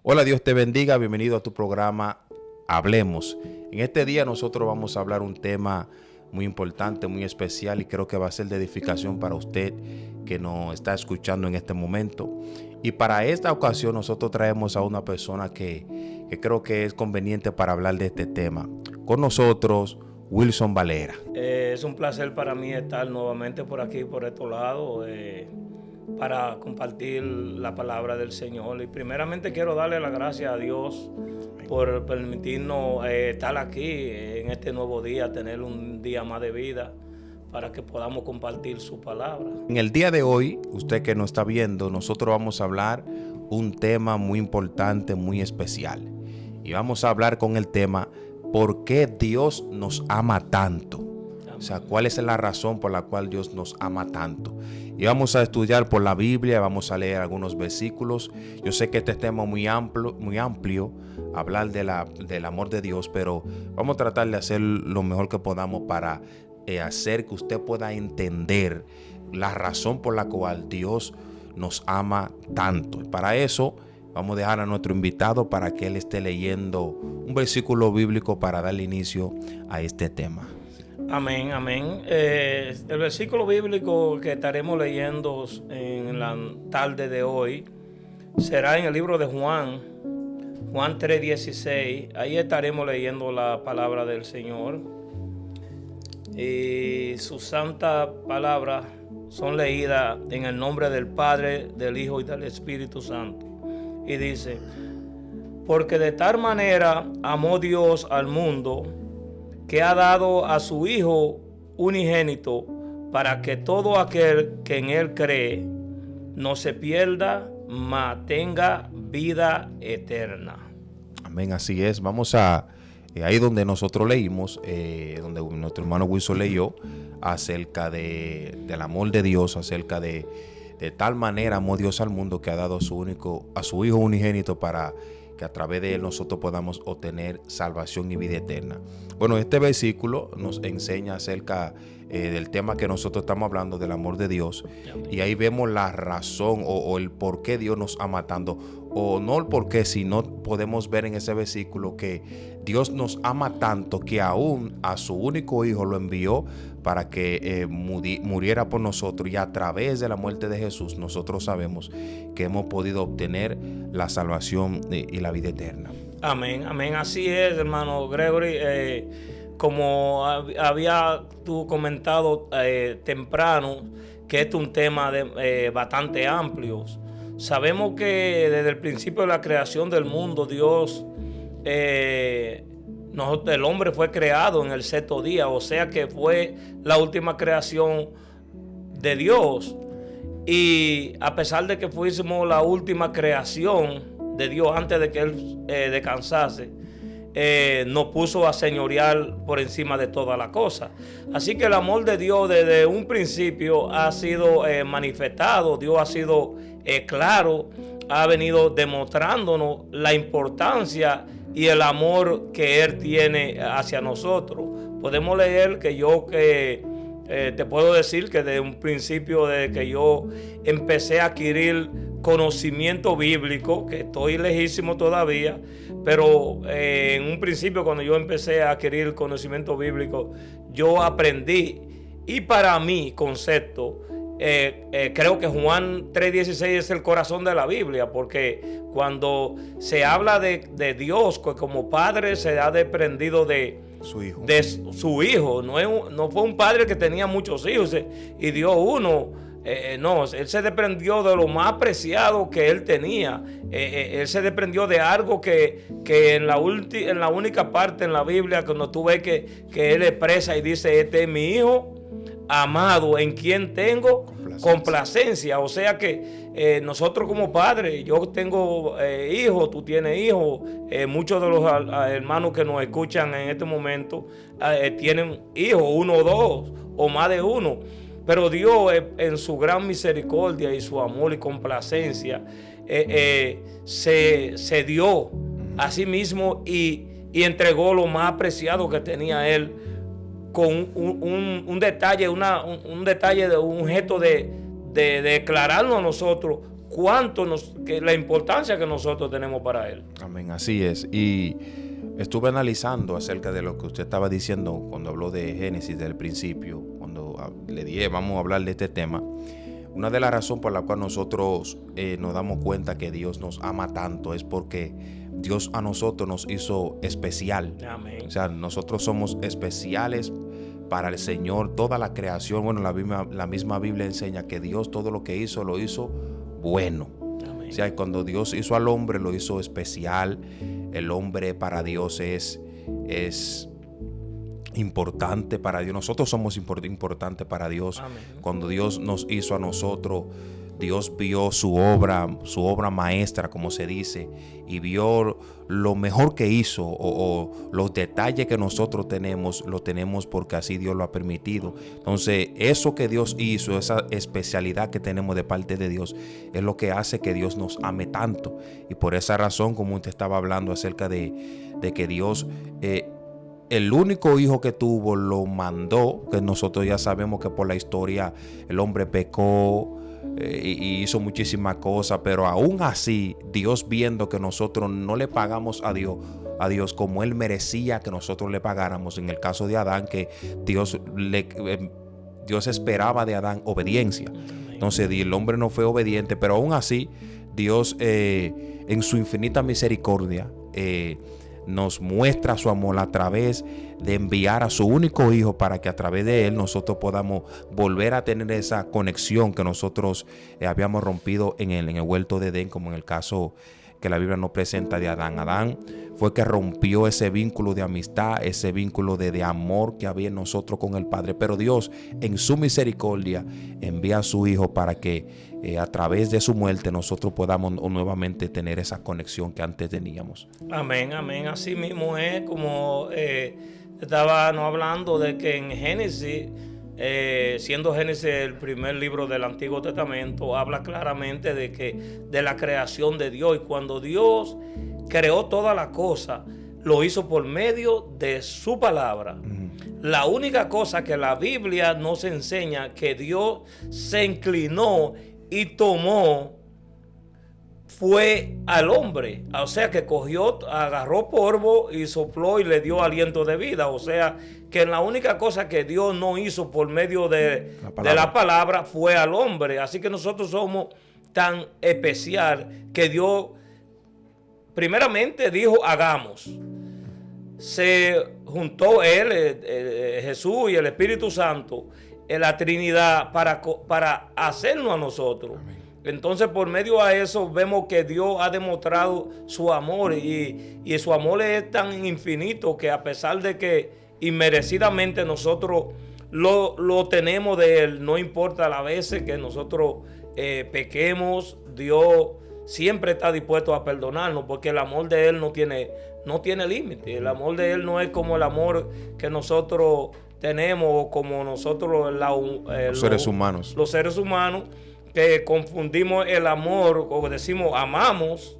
Hola, Dios te bendiga, bienvenido a tu programa Hablemos. En este día nosotros vamos a hablar un tema muy importante, muy especial y creo que va a ser de edificación para usted que nos está escuchando en este momento. Y para esta ocasión nosotros traemos a una persona que creo que es conveniente para hablar de este tema. Con nosotros, Wilson Valera. Es un placer para mí estar nuevamente por aquí, por estos lados, para compartir la palabra del Señor. Y primeramente quiero darle las gracias a Dios por permitirnos estar aquí en este nuevo día, tener un día más de vida para que podamos compartir su palabra. En el día de hoy, usted que nos está viendo, nosotros vamos a hablar un tema muy importante, muy especial. Y vamos a hablar con el tema ¿por qué Dios nos ama tanto? O sea, ¿cuál es la razón por la cual Dios nos ama tanto? Y vamos a estudiar por la Biblia, vamos a leer algunos versículos. Yo sé que este tema es muy amplio, hablar del amor de Dios, pero vamos a tratar de hacer lo mejor que podamos para hacer que usted pueda entender la razón por la cual Dios nos ama tanto. Y para eso vamos a dejar a nuestro invitado para que él esté leyendo un versículo bíblico para darle inicio a este tema. Amén, amén. El versículo bíblico que estaremos leyendo en la tarde de hoy será en el libro de Juan 3:16. Ahí estaremos leyendo la palabra del Señor. Y sus santas palabras son leídas en el nombre del Padre, del Hijo y del Espíritu Santo. Y dice: porque de tal manera amó Dios al mundo, que ha dado a su Hijo unigénito, para que todo aquel que en Él cree no se pierda, mas tenga vida eterna. Amén, así es. Vamos a ahí donde nosotros leímos, donde nuestro hermano Wilson leyó acerca del amor de Dios, acerca de tal manera amó Dios al mundo que ha dado a su Hijo unigénito para que a través de él nosotros podamos obtener salvación y vida eterna. Bueno, este versículo nos enseña acerca del tema que nosotros estamos hablando, del amor de Dios. Y ahí vemos la razón o el por qué Dios nos ama tanto. O no el por qué, sino podemos ver en ese versículo que Dios nos ama tanto que aún a su único Hijo lo envió para que muriera por nosotros, y a través de la muerte de Jesús nosotros sabemos que hemos podido obtener la salvación y la vida eterna. Amén, amén. Así es, hermano Gregory. Como había tú comentado temprano, que este es un tema bastante amplio. Sabemos que desde el principio de la creación del mundo, Dios, el hombre fue creado en el sexto día, o sea que fue la última creación de Dios. Y a pesar de que fuésemos la última creación de Dios antes de que Él descansase, nos puso a señorear por encima de todas las cosas. Así que el amor de Dios desde un principio ha sido manifestado. Dios ha sido claro, ha venido demostrándonos la importancia y el amor que Él tiene hacia nosotros. Podemos leer que te puedo decir que desde un principio, desde que yo empecé a adquirir conocimiento bíblico, que estoy lejísimo todavía, pero en un principio cuando yo empecé a adquirir conocimiento bíblico, yo aprendí, y para mi concepto, creo que Juan 3:16 es el corazón de la Biblia, porque cuando se habla de Dios como Padre, se ha desprendido de su hijo. No fue un padre que tenía muchos hijos y dio uno. No, él se desprendió de lo más preciado que él tenía. Él se desprendió de algo que en la única parte en la Biblia, cuando tú ves que él expresa y dice: este es mi hijo amado, en quien tengo complacencia. O sea que nosotros como padres, yo tengo hijos, tú tienes hijos, muchos de los hermanos que nos escuchan en este momento tienen hijos, uno o dos o más de uno. Pero Dios, en su gran misericordia y su amor y complacencia, se dio a sí mismo y entregó lo más preciado que tenía Él, con un detalle, un detalle de un gesto de declararnos a nosotros la importancia que nosotros tenemos para Él. Amén, así es. Y estuve analizando acerca de lo que usted estaba diciendo cuando habló de Génesis del principio, cuando le dije vamos a hablar de este tema. Una de las razones por la cual nosotros nos damos cuenta que Dios nos ama tanto es porque Dios a nosotros nos hizo especial. Amén. O sea, nosotros somos especiales para el Señor. Toda la creación, bueno, la misma Biblia enseña que Dios todo lo que hizo, lo hizo bueno. Amén. O sea, cuando Dios hizo al hombre, lo hizo especial. El hombre para Dios es importante para Dios. Nosotros somos importantes para Dios. Amén. Cuando Dios nos hizo a nosotros, Dios vio su obra maestra, como se dice, y vio lo mejor que hizo o los detalles que nosotros tenemos, lo tenemos porque así Dios lo ha permitido. Entonces, eso que Dios hizo, esa especialidad que tenemos de parte de Dios, es lo que hace que Dios nos ame tanto. Y por esa razón, como usted estaba hablando acerca de que Dios... el único hijo que tuvo lo mandó, que nosotros ya sabemos que por la historia el hombre pecó y hizo muchísimas cosas, pero aún así Dios, viendo que nosotros no le pagamos a Dios como Él merecía que nosotros le pagáramos, en el caso de Adán, que Dios esperaba de Adán obediencia. Entonces el hombre no fue obediente, pero aún así Dios en su infinita misericordia nos muestra su amor a través de enviar a su único hijo para que a través de él nosotros podamos volver a tener esa conexión que nosotros habíamos rompido en el huerto de Edén, como en el caso que la Biblia nos presenta de Adán. Adán fue que rompió ese vínculo de amistad, ese vínculo de amor que había en nosotros con el Padre. Pero Dios, en su misericordia, envía a su Hijo para que a través de su muerte nosotros podamos nuevamente tener esa conexión que antes teníamos. Amén, amén. Así mismo es como estábamos hablando de que en Génesis, siendo Génesis el primer libro del Antiguo Testamento, habla claramente de la creación de Dios. Y cuando Dios creó toda la cosa, lo hizo por medio de su palabra. La única cosa que la Biblia nos enseña que Dios se inclinó y tomó fue al hombre. O sea, que agarró polvo y sopló y le dio aliento de vida. O sea, que la única cosa que Dios no hizo por medio de la palabra fue al hombre. Así que nosotros somos tan especial que Dios primeramente dijo hagamos. Se juntó él, Jesús y el Espíritu Santo en la Trinidad para hacernos a nosotros. Amén. Entonces, por medio de eso vemos que Dios ha demostrado su amor y su amor es tan infinito que a pesar de que inmerecidamente nosotros lo tenemos de Él, no importa las veces que nosotros pequemos, Dios siempre está dispuesto a perdonarnos porque el amor de Él no tiene límite. El amor de Él no es como el amor que nosotros tenemos, como nosotros los seres humanos. Los seres humanos, que confundimos el amor, o decimos amamos,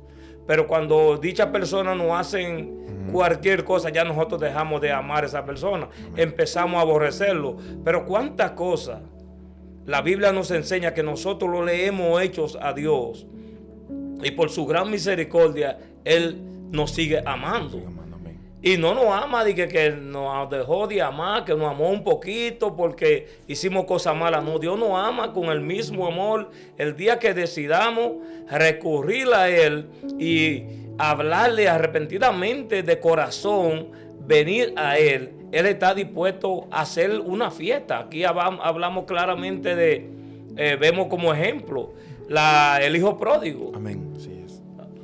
pero cuando dichas personas nos hacen cualquier cosa, ya nosotros dejamos de amar a esa persona, empezamos a aborrecerlo. Pero cuántas cosas la Biblia nos enseña que nosotros le hemos hecho a Dios, y por su gran misericordia Él nos sigue amando. Y no nos ama de que nos dejó de amar, que nos amó un poquito porque hicimos cosas malas. No, Dios nos ama con el mismo amor. El día que decidamos recurrir a Él y hablarle arrepentidamente de corazón, venir a Él, Él está dispuesto a hacer una fiesta. Aquí hablamos claramente vemos como ejemplo el hijo pródigo. Amén, sí.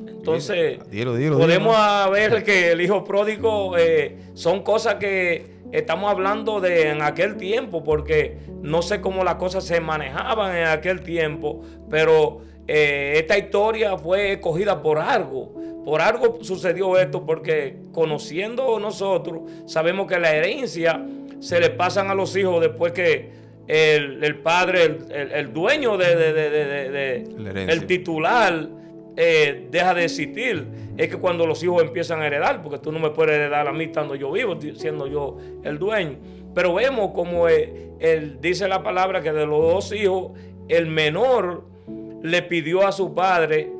Entonces, dilo. podemos ver que el hijo pródigo son cosas que estamos hablando en aquel tiempo, porque no sé cómo las cosas se manejaban en aquel tiempo, pero esta historia fue escogida por algo. Por algo sucedió esto, porque conociendo nosotros, sabemos que la herencia se le pasan a los hijos después que el padre, el dueño el titular, deja de existir. Es que cuando los hijos empiezan a heredar, porque tú no me puedes heredar a mí estando yo vivo, siendo yo el dueño. Pero vemos como dice la palabra que de los dos hijos, el menor le pidió a su padre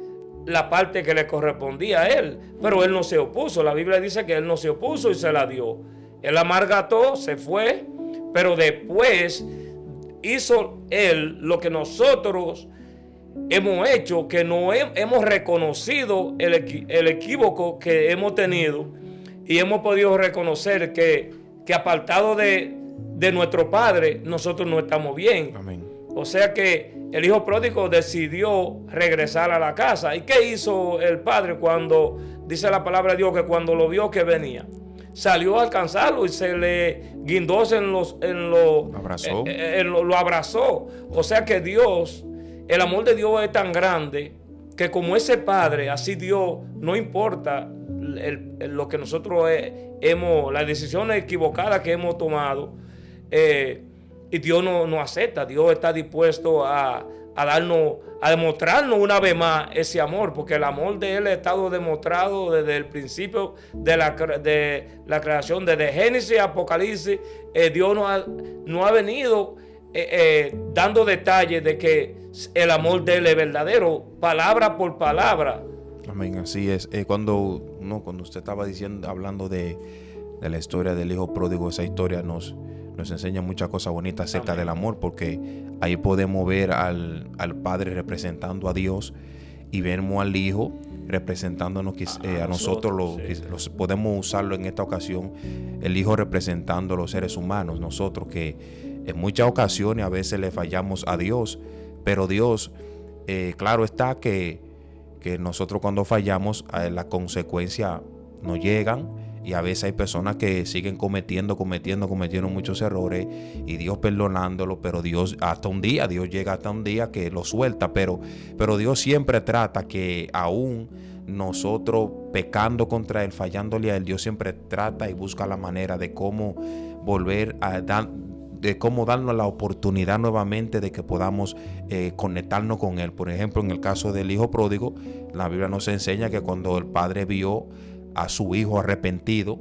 la parte que le correspondía a él, pero él no se opuso. La Biblia dice que él no se opuso y se la dio. Él amargató, se fue, pero después hizo él lo que nosotros hemos hecho, que no hemos reconocido el equívoco que hemos tenido y hemos podido reconocer que apartado de nuestro Padre, nosotros no estamos bien. Amén. O sea que el hijo pródigo decidió regresar a la casa. ¿Y qué hizo el padre cuando, dice la palabra de Dios, que cuando lo vio que venía? Salió a alcanzarlo y se le guindó lo abrazó. O sea que Dios, el amor de Dios es tan grande que como ese padre, así Dios, no importa lo que nosotros las decisiones equivocadas que hemos tomado, y Dios no acepta. Dios está dispuesto a demostrarnos una vez más ese amor, porque el amor de Él ha estado demostrado desde el principio de la creación, desde Génesis a Apocalipsis. Dios no ha venido dando detalles de que el amor de Él es verdadero, palabra por palabra. Amén, así es. Cuando usted estaba hablando de la historia del hijo pródigo, esa historia nos enseña muchas cosas bonitas acerca Amén. Del amor, porque ahí podemos ver al Padre representando a Dios y vemos al Hijo representándonos a nosotros. Sí. Podemos usarlo en esta ocasión, el Hijo representando a los seres humanos, nosotros que en muchas ocasiones a veces le fallamos a Dios, pero Dios, claro está que nosotros cuando fallamos, las consecuencias nos llegan. Y a veces hay personas que siguen cometiendo muchos errores y Dios perdonándolo, pero Dios llega hasta un día que lo suelta, pero Dios siempre trata que aún nosotros pecando contra Él, fallándole a Él, Dios siempre trata y busca la manera de cómo volver de cómo darnos la oportunidad nuevamente de que podamos conectarnos con Él. Por ejemplo, en el caso del hijo pródigo, la Biblia nos enseña que cuando el padre vio a su hijo arrepentido,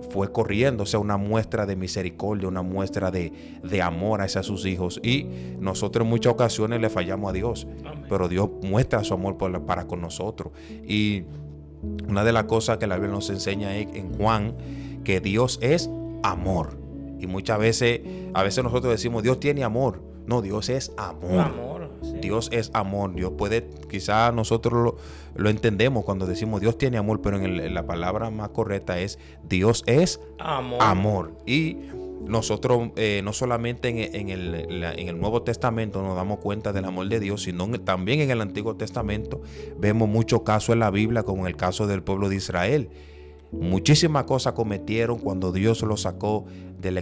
fue corriendo, o sea, una muestra de misericordia, una muestra de amor hacia sus hijos. Y nosotros en muchas ocasiones le fallamos a Dios, Amén. Pero Dios muestra su amor para con nosotros. Y una de las cosas que la Biblia nos enseña es en Juan, que Dios es amor. Y muchas veces, nosotros decimos, Dios tiene amor. No, Dios es amor. Sí. Dios es amor. Dios puede, quizás nosotros lo entendemos cuando decimos Dios tiene amor, pero en la palabra más correcta es Dios es amor. Y nosotros no solamente en el Nuevo Testamento nos damos cuenta del amor de Dios, sino también en el Antiguo Testamento vemos muchos casos en la Biblia, como en el caso del pueblo de Israel. Muchísimas cosas cometieron cuando Dios los sacó de la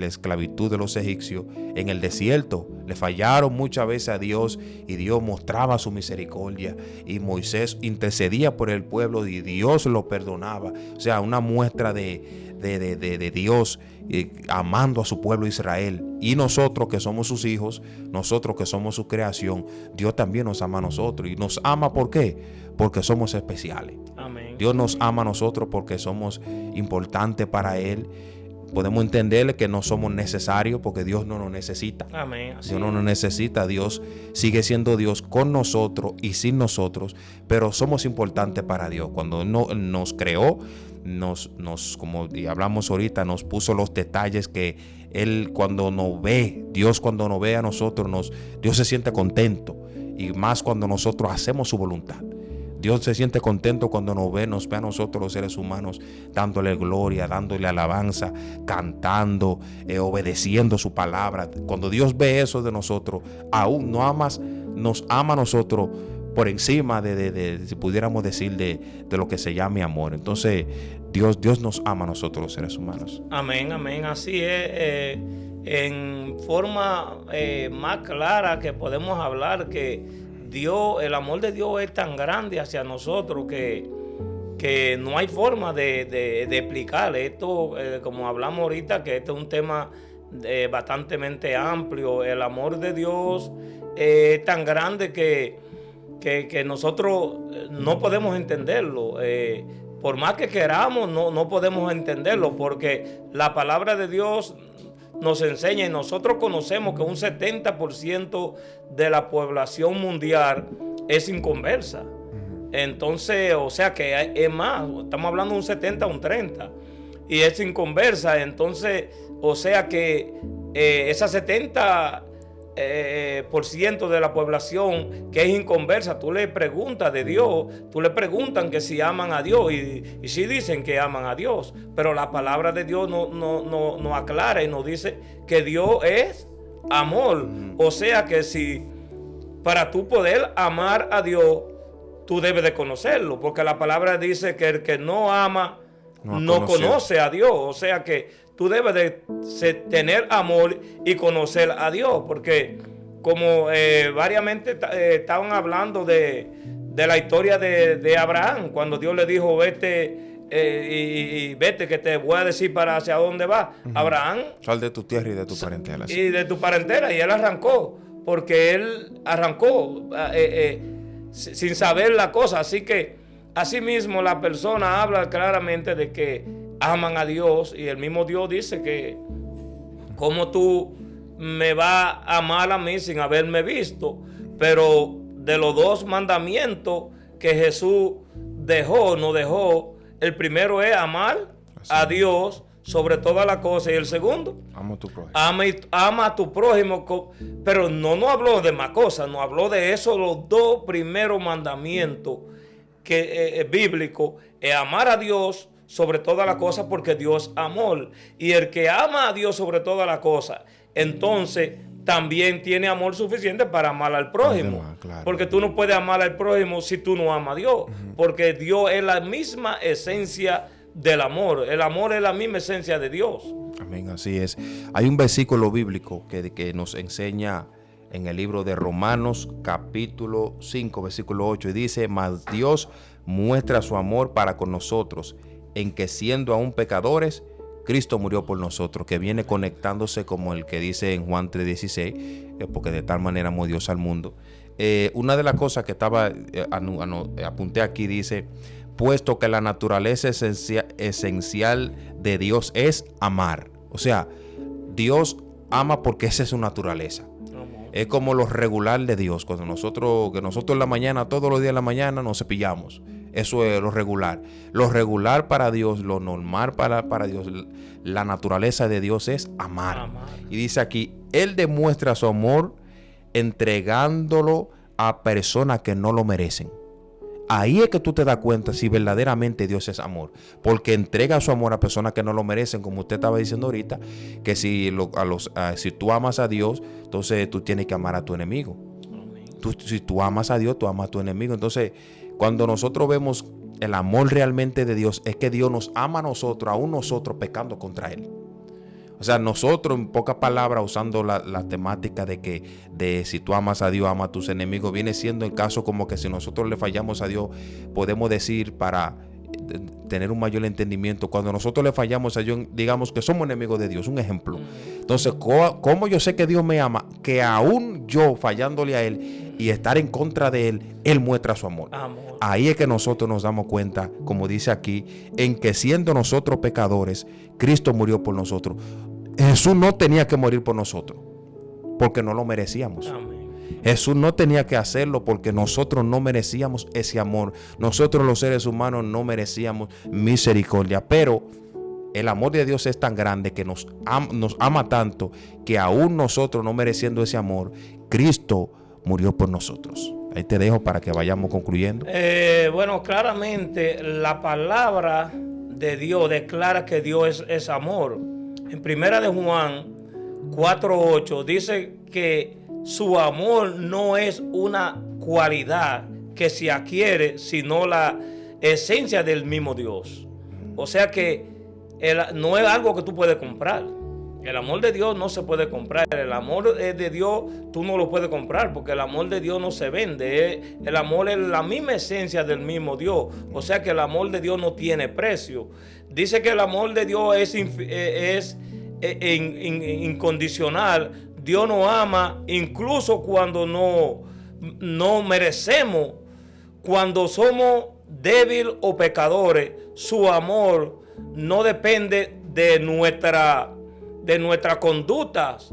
esclavitud de los egipcios en el desierto. Le fallaron muchas veces a Dios y Dios mostraba su misericordia y Moisés intercedía por el pueblo y Dios lo perdonaba. O sea, una muestra de Dios amando a su pueblo Israel. Y nosotros que somos sus hijos, nosotros que somos su creación, Dios también nos ama a nosotros. ¿Y nos ama por qué? Porque somos especiales. Amén. Dios nos ama a nosotros porque somos importantes para Él. Podemos entenderle que no somos necesarios porque Dios no nos necesita. Amén. Dios no nos necesita. Dios sigue siendo Dios con nosotros y sin nosotros, pero somos importantes para Dios. Cuando nos creó, como hablamos ahorita, nos puso los detalles que Él cuando nos ve, Dios cuando nos ve a nosotros, Dios se siente contento, y más cuando nosotros hacemos su voluntad. Dios se siente contento cuando nos ve a nosotros los seres humanos dándole gloria, dándole alabanza, cantando, obedeciendo su palabra. Cuando Dios ve eso de nosotros, aún nos ama a nosotros por encima de si pudiéramos decir, de lo que se llame amor. Entonces, Dios nos ama a nosotros los seres humanos. Amén, amén. Así es. En forma más clara que podemos hablar que Dios, el amor de Dios es tan grande hacia nosotros que no hay forma de explicar esto, como hablamos ahorita, que este es un tema bastante amplio. El amor de Dios es tan grande que nosotros no podemos entenderlo. Por más que queramos, no podemos entenderlo, porque la palabra de Dios nos enseña, y nosotros conocemos que un 70% de la población mundial es inconversa. Entonces, o sea que es más, estamos hablando de un 70 un 30, y es inconversa. Entonces, o sea que esa 70% por ciento de la población que es inconversa, tú le preguntas de Dios, tú le preguntan que si aman a Dios, y sí dicen que aman a Dios, pero la palabra de Dios no aclara y nos dice que Dios es amor. O sea que si para tú poder amar a Dios, tú debes de conocerlo, porque la palabra dice que el que no ama no conoce a Dios. O sea que tú debes de tener amor y conocer a Dios, porque como variamente estaban hablando de la historia de Abraham, cuando Dios le dijo, vete y vete que te voy a decir para hacia dónde vas. Abraham, sal de tu tierra y de tu parentela. Sí. Y de tu parentela, y él arrancó, porque él arrancó sin saber la cosa. Así que asimismo la persona habla claramente de que aman a Dios, y el mismo Dios dice que cómo tú me vas a amar a mí sin haberme visto. Pero de los dos mandamientos que Jesús nos dejó, el primero es amar a Dios sobre todas las cosas, y el segundo, ama a tu prójimo. Ama a tu prójimo. Pero no habló de más cosas, no habló de eso. Los dos primeros mandamientos que bíblicos es amar a Dios sobre todas las cosas, porque Dios es amor. Y el que ama a Dios sobre todas las cosas, entonces también tiene amor suficiente para amar al prójimo. Claro. Porque tú no puedes amar al prójimo si tú no amas a Dios. Porque Dios es la misma esencia del amor. El amor es la misma esencia de Dios. Amén, así es. Hay un versículo bíblico que nos enseña en el libro de Romanos, capítulo 5, versículo 8, y dice: mas Dios muestra su amor para con nosotros, en que siendo aún pecadores, Cristo murió por nosotros, que viene conectándose como el que dice en Juan 3:16, porque de tal manera amó Dios al mundo. Una de las cosas que apunté aquí dice: puesto que la naturaleza esencial de Dios es amar. O sea, Dios ama porque esa es su naturaleza. Es como lo regular de Dios. Cuando nosotros en la mañana, todos los días en la mañana, nos cepillamos. Eso es lo regular. Lo regular para Dios, lo normal para Dios, la naturaleza de Dios es amar. Y dice aquí, Él demuestra su amor entregándolo a personas que no lo merecen. Ahí es que tú te das cuenta si verdaderamente Dios es amor, porque entrega su amor a personas que no lo merecen, como usted estaba diciendo ahorita, que si tú amas a Dios, entonces tú tienes que amar a tu enemigo. Si tú amas a Dios, tú amas a tu enemigo. Entonces, cuando nosotros vemos el amor realmente de Dios, es que Dios nos ama a nosotros, aún nosotros pecando contra Él. O sea, nosotros, en pocas palabras, usando la temática de si tú amas a Dios, ama a tus enemigos, viene siendo el caso como que si nosotros le fallamos a Dios, podemos decir, para tener un mayor entendimiento, cuando nosotros le fallamos a Dios, digamos que somos enemigos de Dios, un ejemplo. Entonces, ¿cómo yo sé que Dios me ama? Que aún yo fallándole a Él y estar en contra de Él, Él muestra su amor. Ahí es que nosotros nos damos cuenta, como dice aquí, en que siendo nosotros pecadores, Cristo murió por nosotros. Jesús no tenía que morir por nosotros, porque no lo merecíamos. Amén. Jesús no tenía que hacerlo porque nosotros no merecíamos ese amor. Nosotros los seres humanos no merecíamos misericordia, pero el amor de Dios es tan grande que nos ama tanto que aún nosotros no mereciendo ese amor, Cristo murió por nosotros. Ahí te dejo para que vayamos concluyendo. Bueno, claramente la palabra de Dios declara que Dios es amor. En primera de Juan 4:8 dice que su amor no es una cualidad que se adquiere, sino la esencia del mismo Dios. O sea que no es algo que tú puedes comprar. El amor de Dios no se puede comprar. El amor de Dios tú no lo puedes comprar, porque el amor de Dios no se vende. El amor es la misma esencia del mismo Dios. O sea que el amor de Dios no tiene precio. Dice que el amor de Dios es incondicional. Dios nos ama incluso cuando no merecemos. Cuando somos débiles o pecadores, su amor no depende de de nuestras conductas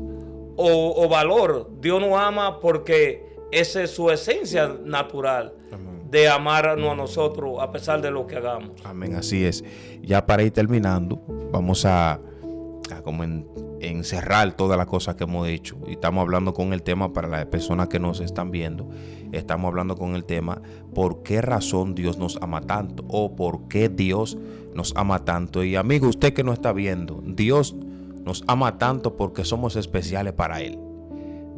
o valor. Dios nos ama porque esa es su esencia natural. Amén. De amarnos a nosotros a pesar de lo que hagamos. Amén, así es. Ya para ir terminando, vamos a como encerrar todas las cosas que hemos dicho. Y estamos hablando con el tema, para las personas que nos están viendo, estamos hablando con el tema, ¿por qué razón Dios nos ama tanto? O ¿por qué Dios nos ama tanto? Y amigo, usted que nos está viendo, Dios nos ama tanto porque somos especiales para Él.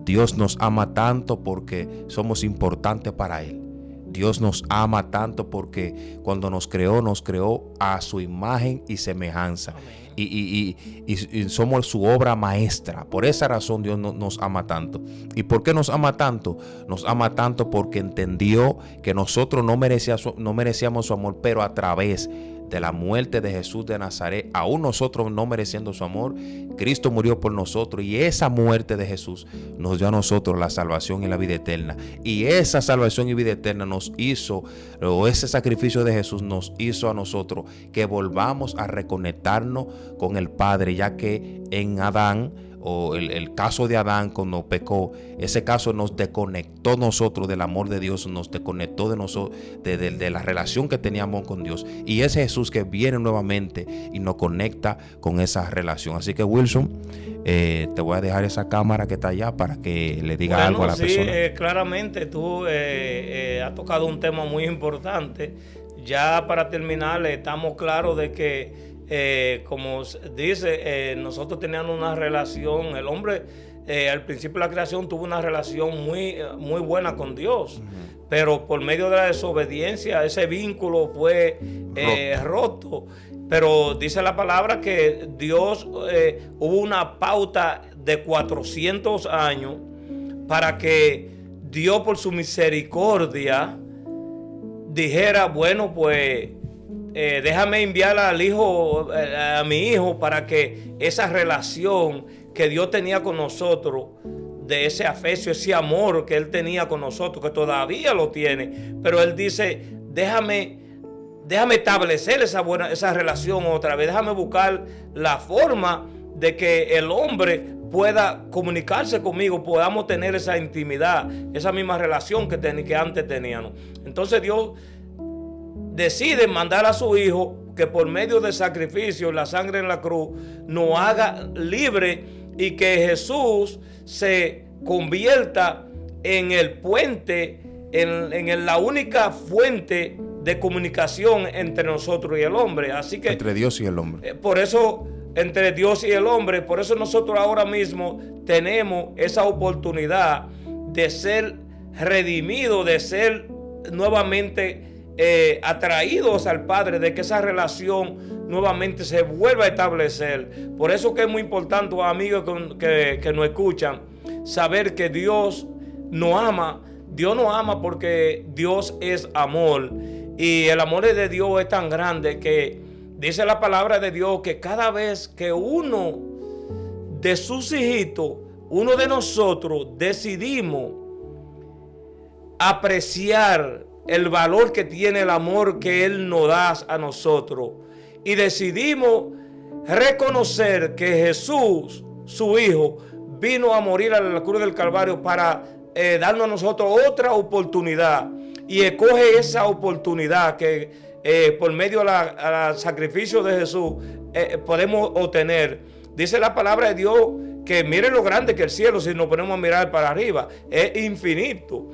Dios nos ama tanto porque somos importantes para Él. Dios nos ama tanto porque cuando nos creó a su imagen y semejanza. Y somos su obra maestra. Por esa razón Dios nos ama tanto. ¿Y por qué nos ama tanto? Nos ama tanto porque entendió que nosotros no merecíamos su amor, pero a través de la muerte de Jesús de Nazaret, aún nosotros no mereciendo su amor, Cristo murió por nosotros, y esa muerte de Jesús nos dio a nosotros la salvación y la vida eterna. Y esa salvación y vida eterna nos hizo, o ese sacrificio de Jesús nos hizo a nosotros que volvamos a reconectarnos con el Padre, ya que en Adán, o el caso de Adán cuando pecó, ese caso nos desconectó nosotros del amor de Dios, nos desconectó de nosotros, de la relación que teníamos con Dios, y es Jesús que viene nuevamente y nos conecta con esa relación. Así que Wilson, te voy a dejar esa cámara que está allá para que le diga algo a la persona. Claramente tú has tocado un tema muy importante. Ya para terminar, estamos claros de que como dice, nosotros teníamos una relación, el hombre al principio de la creación tuvo una relación muy buena con Dios, pero por medio de la desobediencia ese vínculo fue roto. Pero dice la palabra que Dios hubo una pauta de 400 años para que Dios por su misericordia dijera, bueno, pues déjame enviar al hijo, a mi hijo, para que esa relación que Dios tenía con nosotros, de ese afecto, ese amor que Él tenía con nosotros, que todavía lo tiene, pero Él dice, déjame establecer esa relación otra vez, déjame buscar la forma de que el hombre pueda comunicarse conmigo, podamos tener esa intimidad, esa misma relación que antes teníamos. Entonces Dios decide mandar a su hijo que por medio del sacrificio, la sangre en la cruz, nos haga libre, y que Jesús se convierta en el puente, en la única fuente de comunicación entre nosotros y el hombre. Así que entre Dios y el hombre. Por eso, entre Dios y el hombre, por eso nosotros ahora mismo tenemos esa oportunidad de ser redimidos, de ser nuevamente atraídos al Padre, de que esa relación nuevamente se vuelva a establecer. Por eso que es muy importante, amigos que nos escuchan, saber que Dios nos ama. Dios nos ama porque Dios es amor, y el amor de Dios es tan grande que dice la palabra de Dios que cada vez que uno de sus hijitos, uno de nosotros, decidimos apreciar el valor que tiene el amor que Él nos da a nosotros, y decidimos reconocer que Jesús, su Hijo, vino a morir a la cruz del Calvario para darnos a nosotros otra oportunidad, y escoge esa oportunidad que por medio del sacrificio de Jesús podemos obtener. Dice la palabra de Dios que mire lo grande que el cielo, si nos ponemos a mirar para arriba, es infinito.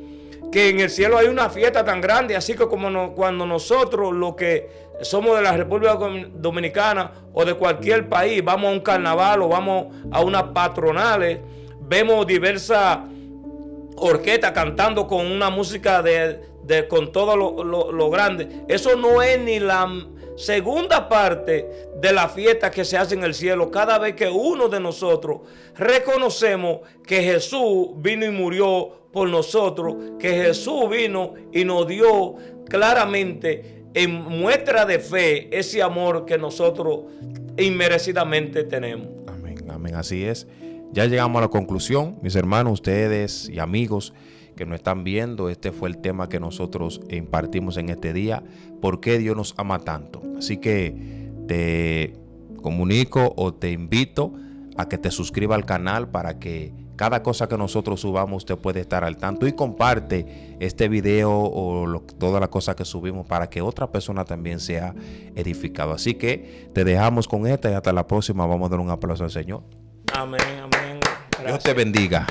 Que en el cielo hay una fiesta tan grande, así que cuando nosotros, los que somos de la República Dominicana o de cualquier país, vamos a un carnaval o vamos a unas patronales, vemos diversas orquestas cantando con una música con todo lo grande. Eso no es ni la segunda parte de la fiesta que se hace en el cielo, cada vez que uno de nosotros reconocemos que Jesús vino y murió por nosotros, que Jesús vino y nos dio claramente en muestra de fe ese amor que nosotros inmerecidamente tenemos. Amén, amén, así es. Ya llegamos a la conclusión, mis hermanos, ustedes y amigos que nos están viendo. Este fue el tema que nosotros impartimos en este día, ¿por qué Dios nos ama tanto? Así que te comunico o te invito a que te suscribas al canal para que cada cosa que nosotros subamos usted puede estar al tanto, y comparte este video o todas las cosas que subimos para que otra persona también sea edificado. Así que te dejamos con esta y hasta la próxima. Vamos a dar un aplauso al Señor. Amén, amén. Gracias. Dios te bendiga.